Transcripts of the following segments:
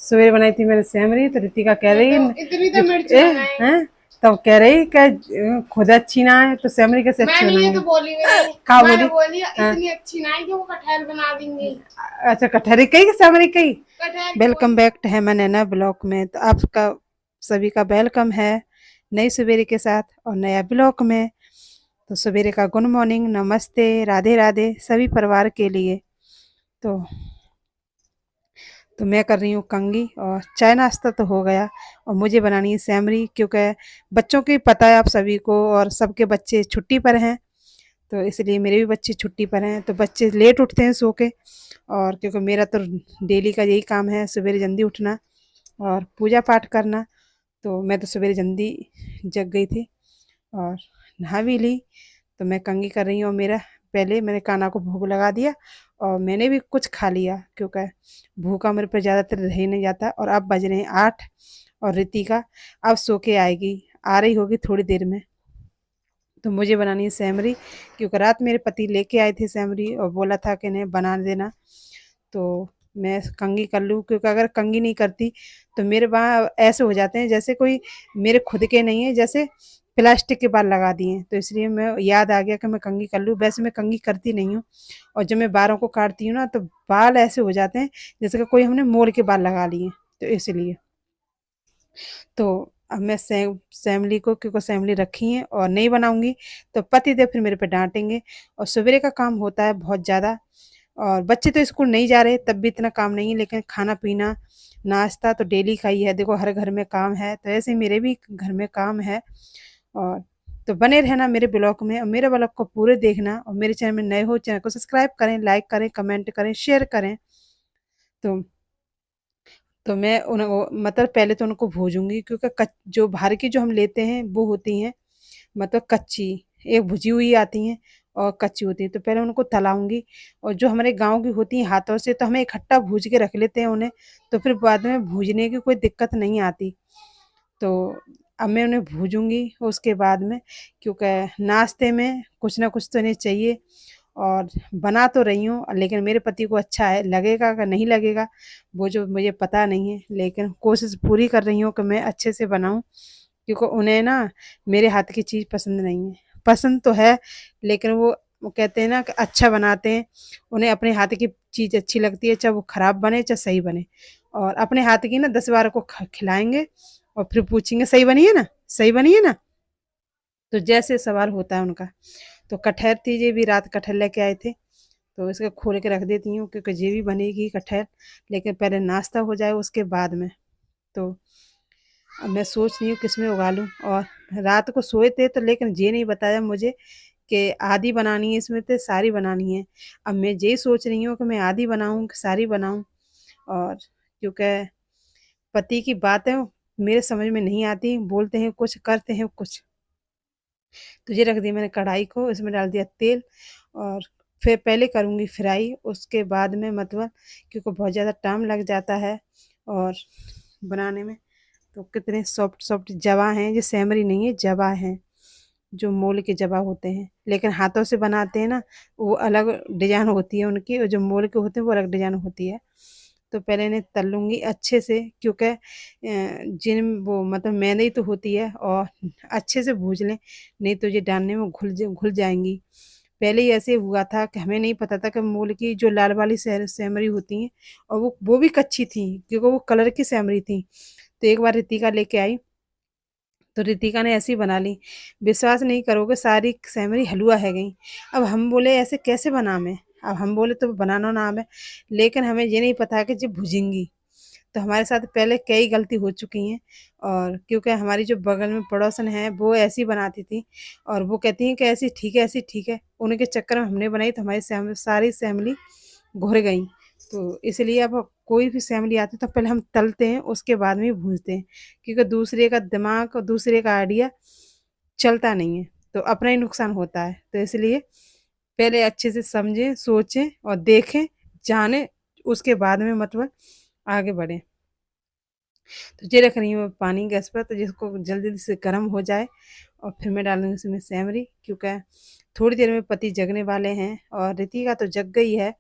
सवेरे बनाई थी मैंने सेमरी, तो रितिका कह रही इतनी तो मिर्च हैं, तो कह रही कि खुद अच्छी ना है तो सेमरी कैसे अच्छी मैंने ये बनाएंगे। तो बोली नहीं, कहा मैंने बोली? बोली हाँ। इतनी अच्छी ना है कि वो कटहल बना देंगे। अच्छा, कटहरी कही कि सेमरी कही? कटहल welcome back to Hema Naina blog में। तो आपका सभी का वेलकम है नई सवेरे के साथ और नया ब्लॉग में। तो सवेरे का गुड मॉर्निंग, नमस्ते, राधे राधे सभी परिवार के लिए। तो मैं कर रही हूँ कंघी और चाय नाश्ता तो हो गया और मुझे बनानी है सेमरी, क्योंकि बच्चों की पता है आप सभी को, और सबके बच्चे छुट्टी पर हैं। तो इसलिए मेरे भी बच्चे छुट्टी पर हैं, तो बच्चे लेट उठते हैं सो के। और क्योंकि मेरा तो डेली का यही काम है, सवेरे जल्दी उठना और पूजा पाठ करना। तो मैं तो सवेरे जल्दी जग गई थी और नहा भी ली। तो मैं कंघी कर रही हूँ। मेरा पहले मैंने कान्हा को भोग लगा दिया और मैंने भी कुछ खा लिया, क्योंकि भूखा मेरे पे ज़्यादातर रह ही नहीं जाता। और अब बज रहे हैं 8 और रितिका अब सो के आएगी, आ रही होगी थोड़ी देर में। तो मुझे बनानी है सेमरी, क्योंकि रात मेरे पति लेके आए थे सेमरी और बोला था कि इन्हें बना देना। तो मैं कंघी कर लूँ, क्योंकि अगर कंघी नहीं करती तो मेरे बाल ऐसे हो जाते हैं जैसे कोई मेरे खुद के नहीं है, जैसे प्लास्टिक के बाल लगा दिए हैं। तो इसलिए मैं याद आ गया कि मैं कंघी कर लूँ। वैसे मैं कंघी करती नहीं हूँ, और जब मैं बालों को काटती हूँ ना तो बाल ऐसे हो जाते हैं जैसे कि कोई हमने मोर के बाल लगा लिए। तो इसलिए तो अब मैं सेमली को, क्योंकि सेमली रखी है और नहीं बनाऊंगी तो पति देव फिर मेरे पे डांटेंगे। और सवेरे का काम होता है बहुत ज़्यादा, और बच्चे तो स्कूल नहीं जा रहे तब भी इतना काम नहीं है, लेकिन खाना पीना नाश्ता तो डेली का ही है। देखो हर घर में काम है, तो ऐसे ही मेरे भी घर में काम है। और तो बने रहना मेरे ब्लॉग में, और मेरे ब्लॉग को पूरे देखना, और मेरे चैनल में नए हो चैनल को सब्सक्राइब करें, लाइक करें, कमेंट करें, शेयर करें। तो मैं मतलब पहले तो उनको भूजूंगी, क्योंकि जो बाहर की जो हम लेते हैं वो होती हैं मतलब कच्ची, एक भुजी हुई आती हैं और कच्ची होती हैं। तो पहले उनको तलाऊंगी, और जो हमारे गांव की होती हैं हाथों से, तो हमें इकट्ठा भूज के रख लेते हैं उन्हें। तो फिर बाद में भूजने की कोई दिक्कत नहीं आती। तो अब मैं उन्हें भूजूंगी उसके बाद में, क्योंकि नाश्ते में कुछ ना कुछ तो इन्हें चाहिए। और बना तो रही हूँ, लेकिन मेरे पति को अच्छा है, लगेगा कि नहीं लगेगा वो जो मुझे पता नहीं है, लेकिन कोशिश पूरी कर रही हूँ कि मैं अच्छे से बनाऊँ। क्योंकि उन्हें ना मेरे हाथ की चीज़ पसंद नहीं है। पसंद तो है, लेकिन वो कहते हैं ना कि अच्छा बनाते हैं। उन्हें अपने हाथ की चीज़ अच्छी लगती है, चाहे वो खराब बने चाहे सही बने। और अपने हाथ की ना 10 बार को खिलाएंगे और फिर पूछेंगे सही बनी है ना, सही बनी है ना। तो जैसे सवाल होता है उनका। तो कटहल थी, ये भी रात कटहल लेके आए थे, तो इसको खोल के रख देती हूँ, क्योंकि ये भी बनेगी कटहल, लेकिन पहले नाश्ता हो जाए उसके बाद में। तो अब मैं सोच रही हूँ किसमें उगा लूँ। और रात को सोए थे तो, लेकिन ये नहीं बताया मुझे कि आधी बनानी है इसमें से सारी बनानी है। अब मैं यही सोच रही हूँ कि मैं आधी बनाऊँ कि सारी बनाऊँ। और क्योंकि पति की बात है मेरे समझ में नहीं आती, बोलते हैं कुछ करते हैं कुछ। तो ये रख दी मैंने कढ़ाई को, इसमें डाल दिया तेल। और फिर पहले करूँगी फ्राई, उसके बाद में मतलब, क्योंकि बहुत ज़्यादा टाइम लग जाता है और बनाने में। तो कितने सॉफ्ट सॉफ्ट जवा हैं, ये सेमरी नहीं है जवा हैं, जो मोल के जवा होते हैं। लेकिन हाथों से बनाते हैं ना वो अलग डिजाइन होती है उनकी, और जो मोल के होते हैं वो अलग डिजाइन होती है। तो पहले इन्हें तल लूँगी अच्छे से, क्योंकि जिन वो मतलब मैदे ही तो होती है, और अच्छे से भूज लें, नहीं तो ये डालने में घुल जाएंगी। पहले ही ऐसे हुआ था कि हमें नहीं पता था कि मूल की जो लाल वाली सेमरी होती हैं, और वो भी कच्ची थी, क्योंकि वो कलर की सेमरी थी। तो एक बार रितिका लेके आई, तो रितिका ने ऐसी बना ली, विश्वास नहीं करोगे सारी सेमरी हलवा है गई। अब हम बोले ऐसे कैसे बनावे, अब हम बोले तो बनाना नाम है, लेकिन हमें ये नहीं पता कि जब भुजेंगी। तो हमारे साथ पहले कई गलती हो चुकी हैं। और क्योंकि हमारी जो बगल में पड़ोसन है वो ऐसी बनाती थी, और वो कहती हैं कि ऐसी ठीक है, ऐसी ठीक है। उनके चक्कर में हमने बनाई तो हमारी सारी फैमिली घुर गई। तो इसलिए अब कोई भी फैमिली आती है तो पहले हम तलते हैं उसके बाद में भूनते हैं, क्योंकि दूसरे का दिमाग और दूसरे का आइडिया चलता नहीं है, तो अपना ही नुकसान होता है। तो इसलिए पहले अच्छे से समझें, सोचें और देखें, जानें, उसके बाद में मतलब आगे बढ़ें। तो ये रख रही हूँ मैं पानी गैस पर, तो जिसको जल्दी से गर्म हो जाए और फिर मैं डालूँगी इसमें सेमरी, क्योंकि थोड़ी देर में पति जगने वाले हैं और रितिका तो जग गई है,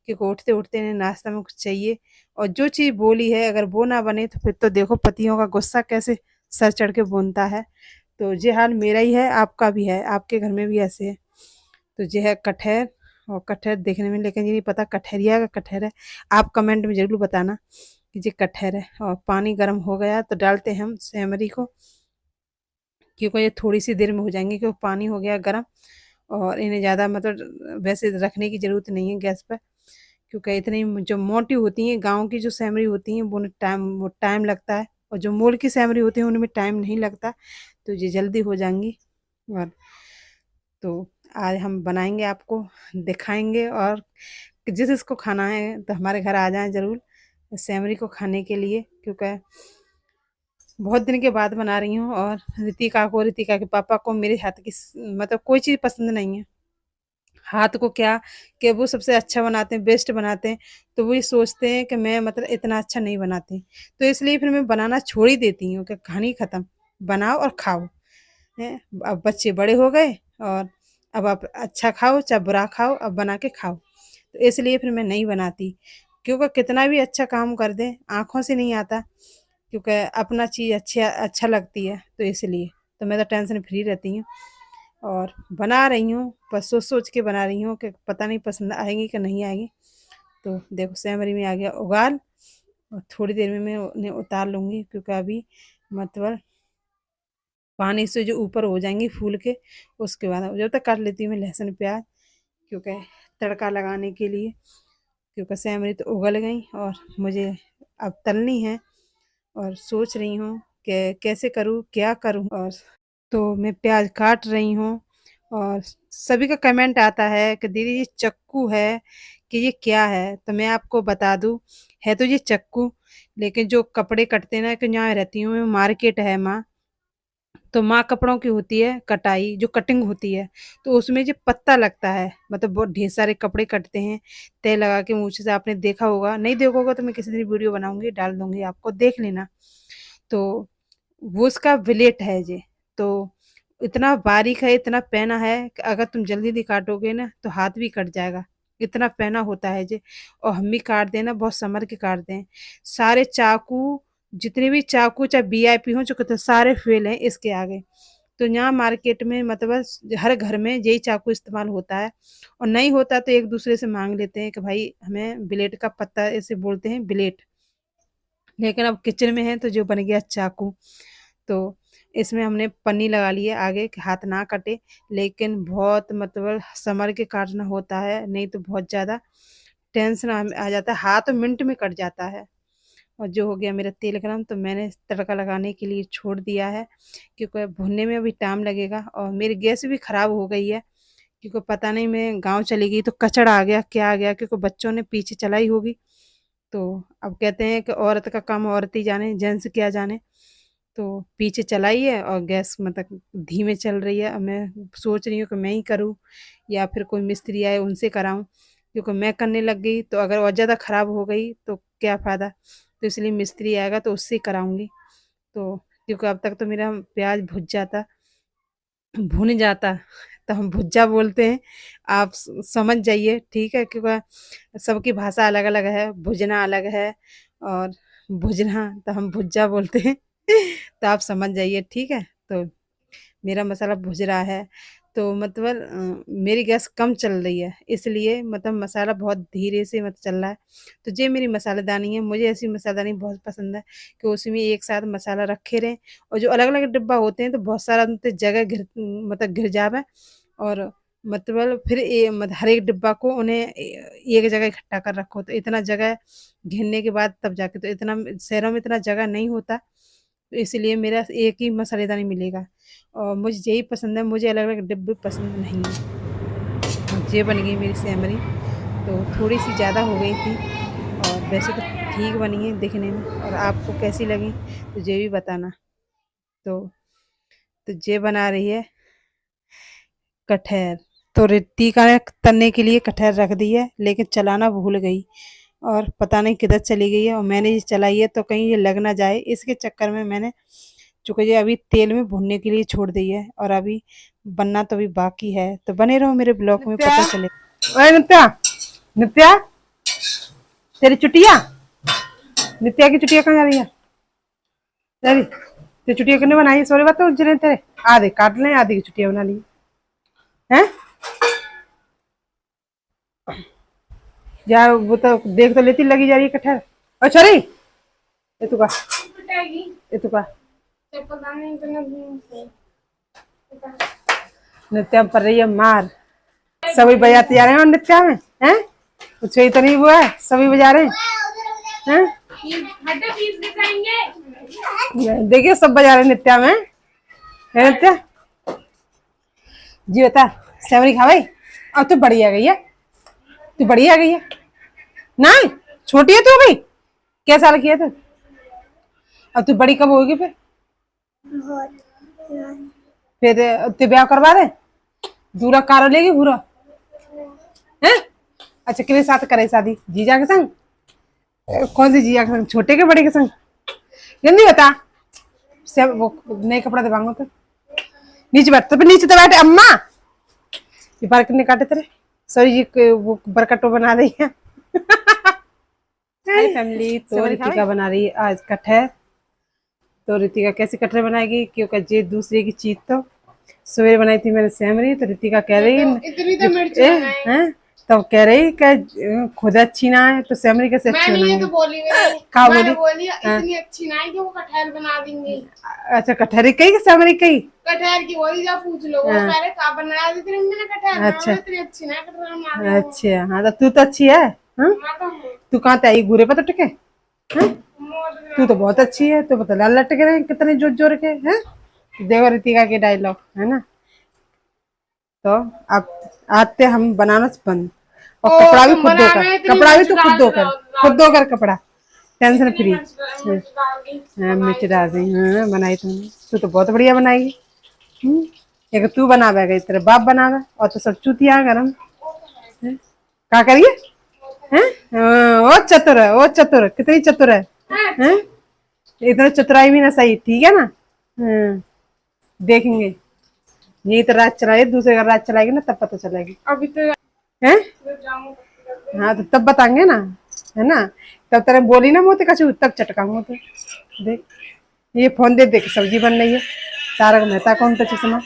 क्योंकि उठते उठते इन्हें नाश्ता में कुछ चाहिए। और जो चीज़ बोली है अगर वो ना बने तो फिर तो देखो पतियों का गुस्सा कैसे सर चढ़ के भूनता है। तो ये हाल मेरा ही है, आपका भी है, आपके घर में भी ऐसे है। तो ये है कटहर, और कटहर देखने में लेकिन ये नहीं पता कटहरिया का कटहर है। आप कमेंट में ज़रूर बताना कि ये कटहर है। और पानी गर्म हो गया तो डालते हैं हम सेमरी को, क्योंकि ये थोड़ी सी देर में हो जाएंगे, क्योंकि पानी हो गया गर्म। और इन्हें ज़्यादा मतलब वैसे रखने की ज़रूरत नहीं है गैस पर, क्योंकि इतनी जो मोटी होती हैं गाँव की जो सेमरी होती हैं वो टाइम लगता है, और जो मोल की सेमरी होती है उनमें टाइम नहीं लगता, तो ये जल्दी हो जाएंगी। और तो आज हम बनाएंगे, आपको दिखाएंगे, और जिस जिसको खाना है तो हमारे घर आ जाएं ज़रूर सेमरी को खाने के लिए, क्योंकि बहुत दिन के बाद बना रही हूँ। और ऋतिका के पापा को मेरे हाथ की मतलब कोई चीज़ पसंद नहीं है। हाथ को क्या कि वो सबसे अच्छा बनाते हैं, बेस्ट बनाते हैं, तो वो ये सोचते हैं कि मैं मतलब इतना अच्छा नहीं बनाती, तो इसलिए फिर मैं बनाना छोड़ ही देती हूँ कि कहानी ख़त्म, बनाओ और खाओ। हैं, अब बच्चे बड़े हो गए, और अब आप अच्छा खाओ चाहे बुरा खाओ, अब बना के खाओ, तो इसलिए फिर मैं नहीं बनाती, क्योंकि कितना भी अच्छा काम कर दें आँखों से नहीं आता, क्योंकि अपना चीज़ अच्छा अच्छा लगती है, तो इसलिए तो मैं तो टेंशन फ्री रहती हूँ। और बना रही हूँ, बस सोच सोच के बना रही हूँ कि पता नहीं पसंद आएगी कि नहीं आएगी। तो देखो सेमरी में आ गया उगाल, और थोड़ी देर में मैं उन्हें उतार लूँगी, क्योंकि अभी मतलब पानी से जो ऊपर हो जाएंगी फूल के, उसके बाद जब तक काट लेती हूँ मैं लहसुन प्याज, क्योंकि तड़का लगाने के लिए, क्योंकि सेमरी तो उगल गई और मुझे अब तलनी है। और सोच रही हूँ कि कैसे करूँ, क्या करूँ। और तो मैं प्याज काट रही हूँ, और सभी का कमेंट आता है कि दीदी ये चाकू है कि ये क्या है, तो मैं आपको बता दूँ, है तो ये चाकू, लेकिन जो कपड़े कटते हैं ना, कि यहाँ रहती हूँ मैं, मार्केट है माँ, तो माँ कपड़ों की होती है कटाई, जो कटिंग होती है, तो उसमें जो पत्ता लगता है, मतलब बहुत ढेर सारे कपड़े कटते हैं तय लगा के मूछे से, आपने देखा होगा, नहीं देखा होगा तो मैं किसी दिन वीडियो बनाऊंगी डाल दूंगी, आपको देख लेना। तो वो उसका ब्लेड है ये, तो इतना बारीक है, इतना पैना है कि अगर तुम जल्दी काटोगे ना तो हाथ भी कट जाएगा, इतना पैना होता है ये। और हम भी काट दें ना बहुत संभल के काटते हैं। सारे चाकू, जितने भी चाकू चाहे वीआईपी हो चुके थे, सारे फेल हैं इसके आगे। तो यहाँ मार्केट में मतलब हर घर में यही चाकू इस्तेमाल होता है, और नहीं होता तो एक दूसरे से मांग लेते हैं कि भाई हमें ब्लेड का पत्ता, ऐसे बोलते हैं ब्लेड। लेकिन अब किचन में है तो जो बन गया चाकू। तो इसमें हमने पन्नी लगा ली है आगे कि हाथ ना कटे, लेकिन बहुत मतलब संभल के काटना होता है, नहीं तो बहुत ज़्यादा टेंशन आ जाता है, हाथ मिनट में कट जाता है। और जो हो गया मेरा तेल गरम, तो मैंने तड़का लगाने के लिए छोड़ दिया है, क्योंकि भुनने में भी टाइम लगेगा, और मेरी गैस भी ख़राब हो गई है, क्योंकि पता नहीं मैं गाँव चली गई तो कचड़ आ गया क्या आ गया, क्योंकि बच्चों ने पीछे चलाई होगी। तो अब कहते हैं कि औरत का काम औरत ही जाने, जेंट्स क्या जाने। तो पीछे चलाई है और गैस मतलब धीमे चल रही है। अब मैं सोच रही हूँ कि मैं ही करूँ या फिर कोई मिस्त्री आए उनसे कराऊँ, क्योंकि मैं करने लग गई तो अगर और ज़्यादा ख़राब हो गई तो क्या फ़ायदा। तो इसलिए मिस्त्री आएगा तो उससे कराऊँगी। तो क्योंकि अब तक तो मेरा प्याज भुन जाता, तो हम भुज्जा बोलते हैं, आप समझ जाइए, ठीक है, क्योंकि सबकी भाषा अलग अलग है, भुजना अलग है, और भुजना तो हम भुज्जा बोलते हैं। तो आप समझ जाइए, ठीक है। तो मेरा मसाला भुज रहा है, तो मतलब मेरी गैस कम चल रही है, इसलिए मतलब मसाला बहुत धीरे से मतलब चल रहा है। तो ये मेरी मसालेदानी है, मुझे ऐसी मसालेदानी बहुत पसंद है कि उसमें एक साथ मसाला रखे रहें, और जो अलग अलग डिब्बा होते हैं तो बहुत सारा उनते जगह मतलब घिर जावे, और मतलब फिर हर एक डिब्बा को उन्हें एक जगह इकट्ठा कर रखो, तो इतना जगह घिरने के बाद तब जाके, तो इतना शहरों में इतना जगह नहीं होता, तो इसलिए मेरा एक ही मसालेदानी मिलेगा, और मुझे यही पसंद है, मुझे अलग अलग डिब्बे पसंद नहीं है। और ये बन गई मेरी सेमरी, तो थोड़ी सी ज़्यादा हो गई थी, और वैसे तो ठीक बनी है दिखने में, और आपको कैसी लगी तो ये भी बताना। तो ये बना रही है कटहल, तो रिद्धी का तलने के लिए कटहल रख दी है, लेकिन चलाना भूल गई, और पता नहीं किधर चली गई है, और मैंने ये चलाई है तो कहीं ये लग ना जाए, इसके चक्कर में मैंने चूँकि ये अभी तेल में भूनने के लिए छोड़ दी है, और अभी बनना तो अभी बाकी है। तो बने रहो मेरे ब्लॉग में, पता चले। ओए नित्या, नित्या तेरी चुटिया, नित्या की चुटिया कहाँ जा रही है? तेरी तेरी चुटिया कितने बनाई है? सॉरी बात तो जिन्हें तेरे आधे काट ले, आधे की चुटिया बना ली है। यार वो तो देख तो लेती, लगी जा रही है कटहर। और सॉरी ये तू का, पिटाएगी ये तू का तो पता नहीं इतना दिन से। नित्या पर रही है मार। सभी बजाते जा रहे हैं और नित्या में हैं, कुछ ही तो नहीं हुआ है, सभी बजा रहे हैं। हटे फीस दिखाएंगे। देखिए सब बजा रहे हैं नित्या में, है नित्या जी बता। सेवरी खा भाई, अब तो बड़ी आ गई है, तू बड़ी आ गई है नहीं, छोटी है तू अभी, क्या साल की है तू? अब तू बड़ी कब होगी फिर? फिर ते ब्याह करवा दे, दूल्हा कारो लेगी भूरा है। अच्छा किसके साथ करे शादी? जीजा के संग? कौन सी जीजा के संग, छोटे के बड़े के संग? जल्दी बता। सब वो नए कपड़ा दिखाऊंगा तो नीचे बैठ, तो फिर नीचे तो बैठे। अम्मा ये बाल कितने काटे तेरे? सॉरी जी वो बरकटो बना रही है। हाय फैमिली, तो रितिका बना रही है आज कटहर। तो रितिका कैसे कटहर बनाएगी, क्योंकि ये दूसरे की चीज। तो सवेरे बनाई थी मैंने सेमरी, तो रितिका कह रही इतनी तो मिर्च है, तब कह रही कि खुद अच्छी ना है तो सेमरी कैसे अच्छी मैंने ये बनाएगी? तो बोली नहीं। कहाँ मैंने बोली? बोली इतनी अच्छी ना है कि वो कटहल बना देंगे। अच्छा कटहरी कही कि सेमरी कही? कटहल की बोली, जा पूछ लो। वो कह रहे का बना दी तेरी मैंने कटहल। अच्छा। इतनी अच्छी ना है कटहल बना देंगे। अच्छा हाँ, तो तू तो अच्छी है। हाँ हाँ तो हूँ। तू कहाँ ते आई घूरे पर तो टिके? हाँ मोद तू तो बहुत अच्छी है, तू पता लाल लटके रहे कितने जोर जोर के हैं। देखो रितिका के डायलॉग है ना। तो अब आते हम बनाना बंद, और ओ, कपड़ा भी तुम खुद बनाना धोकर, है, इतनी कपड़ा भी मिर्च तो खुद डाल धोकर, दो, खुद धोकर कपड़ा, टेंशन फ्री। मिर्च डाल दी। हाँ मिर्च डाल दी, हाँ बनाई तुमने, तू तो बहुत बढ़िया बनाएगी। एक तू बनावेगा, तेरे बाप बनावे, और तो सब चूतिया गरम क्या करिए हैं। ओ चतुर है, ओ चतुर, कितनी चतुर है हैं? इतना चतुराई भी ना सही, ठीक है ना। हाँ देखेंगे, यही तो राज चलाए, दूसरे का राज चलाएगी ना तब पता चलेगी अभी तो हैं। हाँ तो तब बताएंगे ना, है ना। तब तेरे बोली ना मोते कछु, तब चटकाऊंगा तो देख। ये फोन दे दे के सब्जी बन रही है, तारक मेहता कौन सा चश्मा।